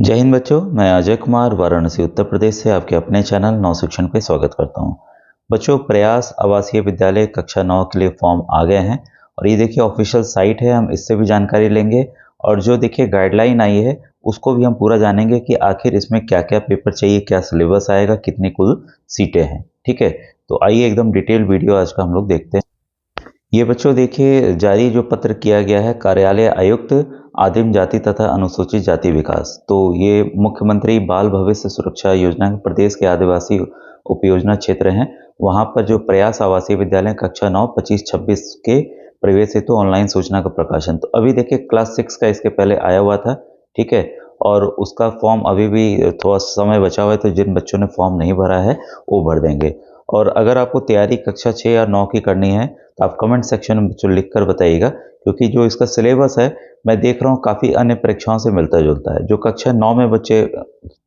जय हिंद बच्चों, मैं अजय कुमार वाराणसी उत्तर प्रदेश से आपके अपने चैनल नव शिक्षण पे स्वागत करता हूं। बच्चों, प्रयास आवासीय विद्यालय कक्षा 9 के लिए फॉर्म आ गए हैं और ये देखिए ऑफिशियल साइट है। हम इससे भी जानकारी लेंगे और जो देखिए गाइडलाइन आई है उसको भी हम पूरा जानेंगे कि आखिर इसमें क्या क्या पेपर चाहिए, क्या सिलेबस आएगा, कितनी कुल सीटें हैं। ठीक है, तो आइए एकदम डिटेल वीडियो आज का हम लोग देखते हैं। ये बच्चों देखिए जारी जो पत्र किया गया है कार्यालय आयुक्त आदिम जाति तथा अनुसूचित जाति विकास, तो ये मुख्यमंत्री बाल भविष्य सुरक्षा योजना के प्रदेश के आदिवासी उपयोजना क्षेत्र हैं वहां पर जो प्रयास आवासीय विद्यालय कक्षा 9 25-26 के प्रवेश हेतु ऑनलाइन सूचना का प्रकाशन। तो अभी देखिए क्लास 6 का इसके पहले आया हुआ था। ठीक है, और उसका फॉर्म अभी भी थोड़ा समय बचा हुआ है, तो जिन बच्चों ने फॉर्म नहीं भरा है वो भर देंगे। और अगर आपको तैयारी कक्षा 6 या 9 की करनी है तो आप कमेंट सेक्शन में बच्चों लिख कर बताइएगा, क्योंकि जो इसका सिलेबस है मैं देख रहा हूँ काफ़ी अन्य परीक्षाओं से मिलता जुलता है। जो कक्षा 9 में बच्चे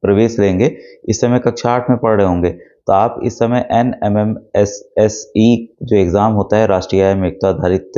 प्रवेश लेंगे इस समय कक्षा 8 में पढ़ रहे होंगे, तो आप इस समय NMMSSE जो एग्ज़ाम होता है राष्ट्रीय आय मेधा आधारित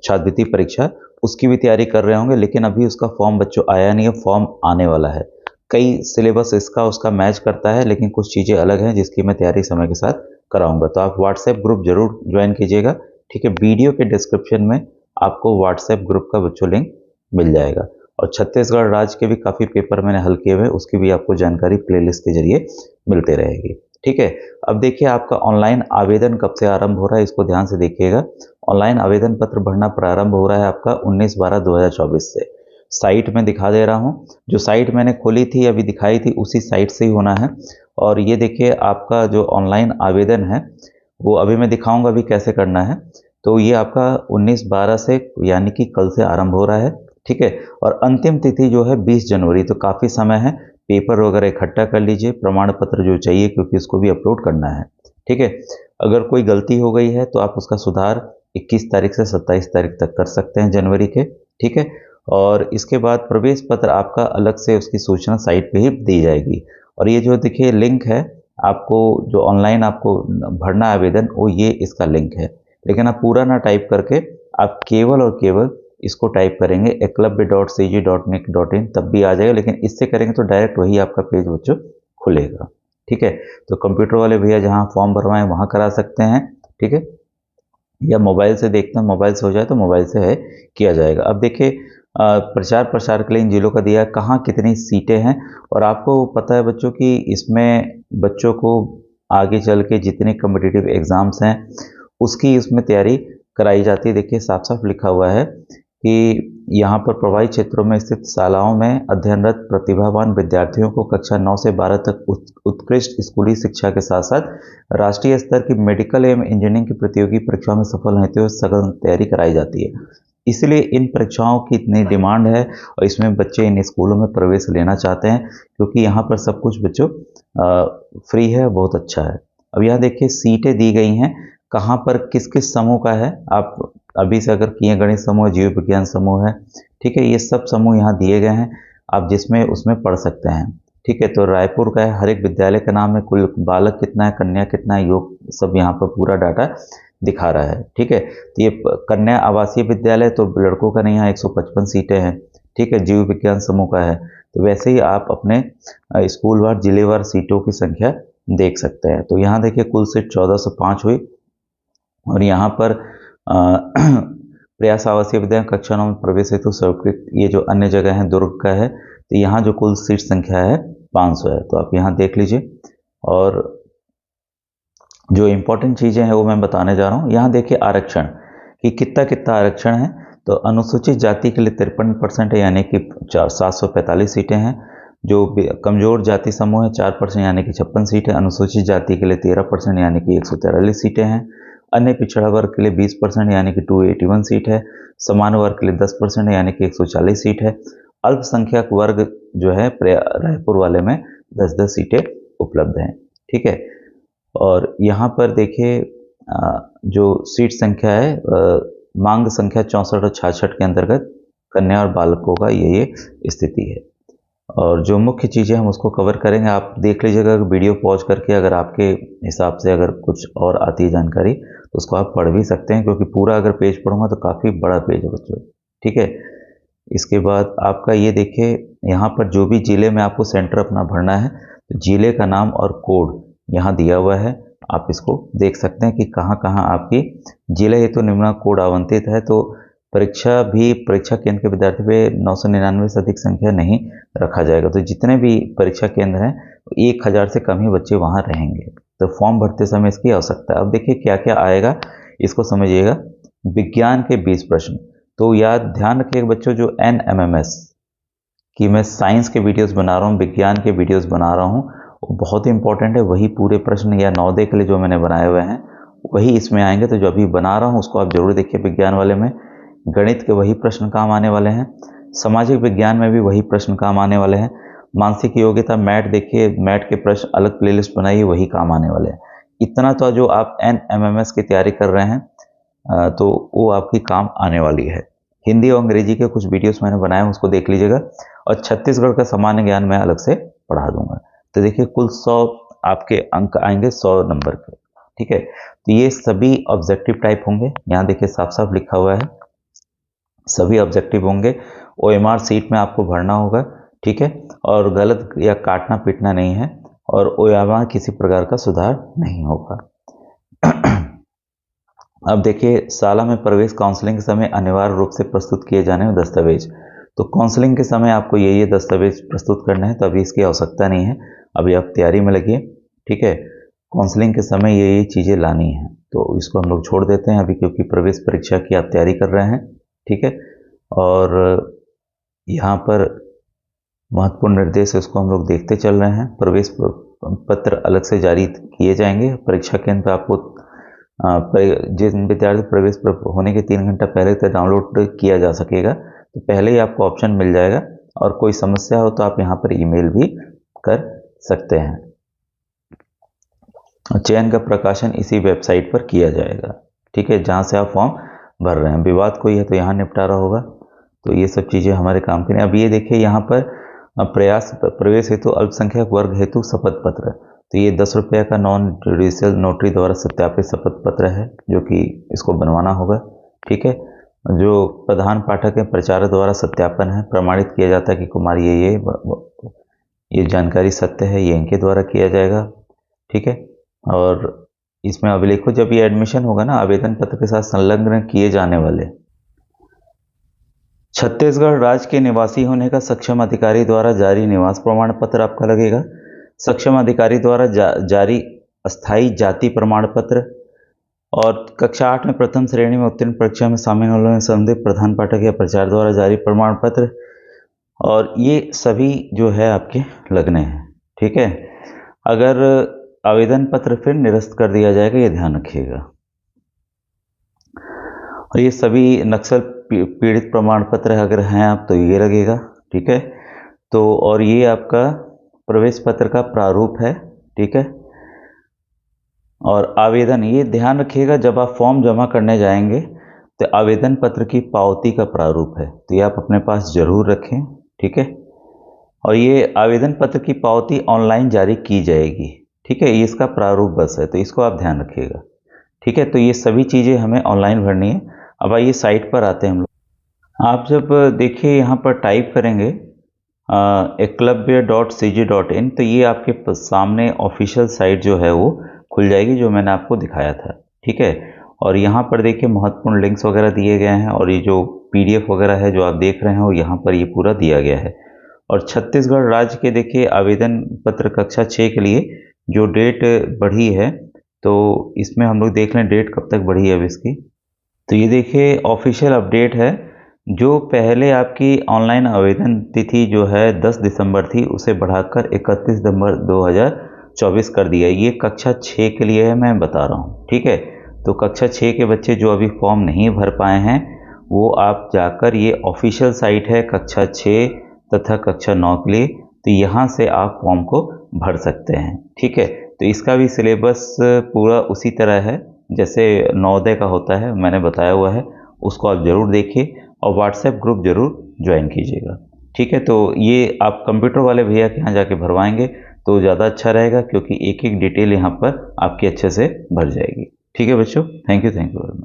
छात्रवृत्ति परीक्षा, उसकी भी तैयारी कर रहे होंगे। लेकिन अभी उसका फॉर्म बच्चों आया नहीं है, फॉर्म आने वाला है। कई सिलेबस इसका उसका मैच करता है, लेकिन कुछ चीज़ें अलग हैं जिसकी मैं तैयारी समय के साथ कराऊंगा। तो आप व्हाट्सएप ग्रुप जरूर ज्वाइन कीजिएगा। ठीक है, वीडियो के डिस्क्रिप्शन में आपको व्हाट्सएप ग्रुप का बच्चों लिंक मिल जाएगा। और छत्तीसगढ़ राज्य के भी काफ़ी पेपर मैंने हल किए हुए, उसकी भी आपको जानकारी प्लेलिस्ट के जरिए मिलते रहेगी। ठीक है, अब देखिए आपका ऑनलाइन आवेदन कब से आरंभ हो रहा है, इसको ध्यान से देखिएगा। ऑनलाइन आवेदन पत्र भरना प्रारंभ हो रहा है आपका 19/12/2024 से। साइट में दिखा दे रहा हूँ, जो साइट मैंने खोली थी अभी दिखाई थी उसी साइट से ही होना है। और ये देखिए आपका जो ऑनलाइन आवेदन है वो अभी मैं दिखाऊंगा अभी कैसे करना है। तो ये आपका 19/12 से यानी कि कल से आरंभ हो रहा है। ठीक है, और अंतिम तिथि जो है 20 जनवरी, तो काफ़ी समय है। पेपर वगैरह इकट्ठा कर लीजिए, प्रमाण पत्र जो चाहिए क्योंकि इसको भी अपलोड करना है। ठीक है, अगर कोई गलती हो गई है तो आप उसका सुधार 21 तारीख से 27 तारीख तक कर सकते हैं जनवरी के। ठीक है, और इसके बाद प्रवेश पत्र आपका अलग से उसकी सूचना साइट पे ही दी जाएगी। और ये जो देखिए लिंक है आपको, जो ऑनलाइन आपको भरना आवेदन, वो ये इसका लिंक है। लेकिन आप पूरा ना टाइप करके आप केवल और केवल इसको टाइप करेंगे eklavya.cg.nic.in, तब भी आ जाएगा। लेकिन इससे करेंगे तो डायरेक्ट वही आपका पेज बच्चों खुलेगा। ठीक है, तो कंप्यूटर वाले भैया जहाँ फॉर्म भरवाएं वहाँ करा सकते हैं। ठीक है, या मोबाइल से देखते हैं, मोबाइल से हो जाए तो मोबाइल से है किया जाएगा। अब देखिए प्रचार प्रसार के लिए इन जिलों का दिया है कहाँ कितनी सीटें हैं। और आपको पता है बच्चों कि इसमें बच्चों को आगे चल के जितने कम्पिटिटिव एग्ज़ाम्स हैं उसकी उसमें तैयारी कराई जाती है। देखिए साफ साफ लिखा हुआ है कि यहाँ पर प्रभावित क्षेत्रों में स्थित शालाओं में अध्ययनरत प्रतिभावान विद्यार्थियों को कक्षा 9 से 12 तक उत्कृष्ट स्कूली शिक्षा के साथ साथ राष्ट्रीय स्तर की मेडिकल एवं इंजीनियरिंग की प्रतियोगी परीक्षाओं में सफल होते हुए सघन तैयारी कराई जाती है। इसलिए इन परीक्षाओं की इतनी डिमांड है और इसमें बच्चे इन स्कूलों में प्रवेश लेना चाहते हैं, क्योंकि यहाँ पर सब कुछ बच्चों फ्री है, बहुत अच्छा है। अब यहाँ देखिए सीटें दी गई हैं कहाँ पर किस किस समूह का है। आप अभी से अगर किए गणित समूह, जीव विज्ञान समूह है, ठीक है, ये सब समूह यहाँ दिए गए हैं, आप जिसमें उसमें पढ़ सकते हैं। ठीक है, तो रायपुर का है, हर एक विद्यालय का नाम है, कुल बालक कितना है, कन्या कितना है, योग सब यहाँ पर पूरा डाटा दिखा रहा है। ठीक है, तो ये कन्या आवासीय विद्यालय, तो लड़कों का नहीं, यहाँ 155 सीटें हैं। ठीक है, जीव विज्ञान समूह का है, तो वैसे ही आप अपने स्कूलवार जिलेवार सीटों की संख्या देख सकते हैं। तो यहाँ देखिए कुल सीट 1405 हुई। और यहाँ पर प्रयास आवासीय विद्यालय कक्षा 9 में प्रवेश हेतु स्वीकृत ये जो अन्य जगह है दुर्ग का है, तो यहाँ जो कुल सीट संख्या है 500 है। तो आप यहाँ देख लीजिए। और जो इम्पोर्टेंट चीज़ें हैं वो मैं बताने जा रहा हूँ। यहाँ देखिए आरक्षण कि कितना कितना आरक्षण है। तो अनुसूचित जाति के लिए 53% है, यानी कि 745 सीटें हैं। जो कमजोर जाति समूह है 4% यानी कि 56 सीटें। अनुसूचित जाति के लिए 13% यानी कि 143 सीटें हैं। अन्य पिछड़ा वर्ग के लिए 20% यानी कि 281 सीट है। समान वर्ग के लिए 10% यानी कि 140 सीट है। अल्पसंख्यक वर्ग जो है रायपुर वाले में 10-10 सीटें उपलब्ध हैं। ठीक है, और यहाँ पर देखिए जो सीट संख्या है मांग संख्या 64 और 66 के अंतर्गत कन्या और बालकों का ये स्थिति है। और जो मुख्य चीज़ें हम उसको कवर करेंगे, आप देख लीजिएगा वीडियो पॉज करके। अगर आपके हिसाब से अगर कुछ और आती है जानकारी तो उसको आप पढ़ भी सकते हैं, क्योंकि पूरा अगर पेज पढ़ूंगा तो काफ़ी बड़ा पेज है बच्चों। ठीक है, इसके बाद आपका ये देखिए यहाँ पर जो भी जिले में आपको सेंटर अपना भरना है तो जिले का नाम और कोड यहाँ दिया हुआ है। आप इसको देख सकते हैं कि कहाँ कहाँ आपकी जिले हेतु निम्न कोड आवंटित है। तो परीक्षा केंद्र के विद्यार्थी पे 999 से अधिक संख्या नहीं रखा जाएगा। तो जितने भी परीक्षा केंद्र हैं 1000 से कम ही बच्चे वहाँ रहेंगे। तो फॉर्म भरते समय इसकी आवश्यकता है। अब देखिए क्या क्या आएगा, इसको समझिएगा। विज्ञान के 20 प्रश्न, तो याद ध्यान रखिएगा बच्चों, जो NMMS कि मैं साइंस के वीडियोस बना रहा हूँ, विज्ञान के वीडियोस बना रहा हूँ, वो बहुत ही इंपॉर्टेंट है। वही पूरे प्रश्न या नवोदय के लिए जो मैंने बनाए हुए हैं वही इसमें आएंगे। तो जो अभी बना रहा हूँ उसको आप जरूर देखिए। विज्ञान वाले में गणित के वही प्रश्न काम आने वाले हैं, सामाजिक विज्ञान में भी वही प्रश्न काम आने वाले हैं। मानसिक योग्यता मैट देखिए, मैट के प्रश्न अलग प्लेलिस्ट बनाइए, वही काम आने वाले हैं। इतना तो जो आप NMMS की तैयारी कर रहे हैं तो वो आपकी काम आने वाली है। हिंदी और अंग्रेजी के कुछ वीडियोस मैंने बनाए हैं, उसको देख लीजिएगा। और छत्तीसगढ़ का सामान्य ज्ञान मैं अलग से पढ़ा दूंगा। तो देखिए कुल 100 आपके अंक आएंगे 100 नंबर के, ठीक है। तो ये सभी ऑब्जेक्टिव टाइप होंगे। यहाँ देखिए साफ साफ लिखा हुआ है, सभी ऑब्जेक्टिव होंगे। OMR सीट में आपको भरना होगा, ठीक है। और गलत या काटना पीटना नहीं है, और OMR किसी प्रकार का सुधार नहीं होगा। अब देखिए शाला में प्रवेश काउंसलिंग के समय अनिवार्य रूप से प्रस्तुत किए जाने वाले दस्तावेज। तो काउंसलिंग के समय आपको ये दस्तावेज प्रस्तुत करने हैं, तो अभी इसकी आवश्यकता नहीं है, अभी आप तैयारी में लगिए, ठीक है। काउंसलिंग के समय ये चीज़ें लानी है, तो इसको हम लोग छोड़ देते हैं अभी, क्योंकि प्रवेश परीक्षा की आप तैयारी कर रहे हैं, ठीक है। और यहाँ पर महत्वपूर्ण निर्देश है, उसको हम लोग देखते चल रहे हैं। प्रवेश पत्र अलग से जारी किए जाएंगे। परीक्षा केंद्र पर आपको जिन विद्यार्थी प्रवेश होने के 3 घंटा पहले तक डाउनलोड किया जा सकेगा, तो पहले ही आपको ऑप्शन मिल जाएगा। और कोई समस्या हो तो आप यहाँ पर ईमेल भी कर सकते हैं। चयन का प्रकाशन इसी वेबसाइट पर किया जाएगा, ठीक है, जहाँ से आप फॉर्म भर रहे हैं। विवाद कोई है तो यहाँ निपटारा होगा। तो ये सब चीज़ें हमारे काम की नहीं। अब ये देखिए यहाँ पर प्रवेश हेतु अल्पसंख्यक वर्ग हेतु शपथ पत्र, तो ये 10 रुपये का नॉन जुडिशियल नोटरी द्वारा सत्यापित शपथ पत्र है, जो कि इसको बनवाना होगा, ठीक है। जो प्रधान पाठक है प्रचारक द्वारा सत्यापन है, प्रमाणित किया जाता है कि कुमारी ये जानकारी सत्य है, ये इनके द्वारा किया जाएगा, ठीक है। और इसमें अभिलेखों जब ये एडमिशन होगा ना, आवेदन पत्र के साथ संलग्न किए जाने वाले छत्तीसगढ़ राज्य के निवासी होने का सक्षम अधिकारी द्वारा जारी निवास प्रमाण पत्र आपका लगेगा। सक्षम अधिकारी द्वारा जारी अस्थायी जाति प्रमाण पत्र, और कक्षा 8 में प्रथम श्रेणी में उत्तीर्ण परीक्षा में शामिल होने में संबंधित प्रधान पाठक या प्रचार द्वारा जारी प्रमाण पत्र, और ये सभी जो है आपके लगने हैं, ठीक है। अगर आवेदन पत्र फिर निरस्त कर दिया जाएगा, ये ध्यान रखिएगा। और ये सभी नक्सल पीड़ित प्रमाण पत्र अगर हैं आप तो ये लगेगा, ठीक है। तो और ये आपका प्रवेश पत्र का प्रारूप है, ठीक है। और आवेदन, ये ध्यान रखिएगा जब आप फॉर्म जमा करने जाएंगे तो आवेदन पत्र की पावती का प्रारूप है, तो ये आप अपने पास जरूर रखें, ठीक है। और ये आवेदन पत्र की पावती ऑनलाइन जारी की जाएगी, ठीक है, ये इसका प्रारूप बस है, तो इसको आप ध्यान रखिएगा, ठीक है। तो ये सभी चीज़ें हमें ऑनलाइन भरनी है। अब आइए साइट पर आते हैं हम लोग। आप जब देखिए यहाँ पर टाइप करेंगे eklavya.cg.in, तो ये आपके सामने ऑफिशियल साइट जो है वो खुल जाएगी, जो मैंने आपको दिखाया था, ठीक है। और यहाँ पर देखिए महत्वपूर्ण लिंक्स वगैरह दिए गए हैं, और ये जो PDF वगैरह है जो आप देख रहे हैं वो यहाँ पर ये पूरा दिया गया है। और छत्तीसगढ़ राज्य के देखिए आवेदन पत्र कक्षा 6 के लिए जो डेट बढ़ी है, तो इसमें हम लोग देख लें डेट कब तक बढ़ी है अब इसकी। तो ये देखिए ऑफिशियल अपडेट है। जो पहले आपकी ऑनलाइन आवेदन तिथि जो है 10 दिसंबर थी, उसे बढ़ाकर 31 दिसंबर 2024 कर दिया। ये कक्षा 6 के लिए है, मैं बता रहा हूँ, ठीक है। तो कक्षा 6 के बच्चे जो अभी फॉर्म नहीं भर पाए हैं, वो आप जाकर, ये ऑफिशियल साइट है कक्षा 6 तथा कक्षा 9 के लिए, तो यहाँ से आप फॉर्म को भर सकते हैं, ठीक है। तो इसका भी सिलेबस पूरा उसी तरह है जैसे नवोदय का होता है, मैंने बताया हुआ है, उसको आप ज़रूर देखिए और व्हाट्सएप ग्रुप ज़रूर ज्वाइन कीजिएगा, ठीक है। तो ये आप कंप्यूटर वाले भैया के यहाँ जाके भरवाएंगे तो ज़्यादा अच्छा रहेगा, क्योंकि एक एक डिटेल यहाँ पर आपकी अच्छे से भर जाएगी, ठीक है बच्चों। Thank you very much.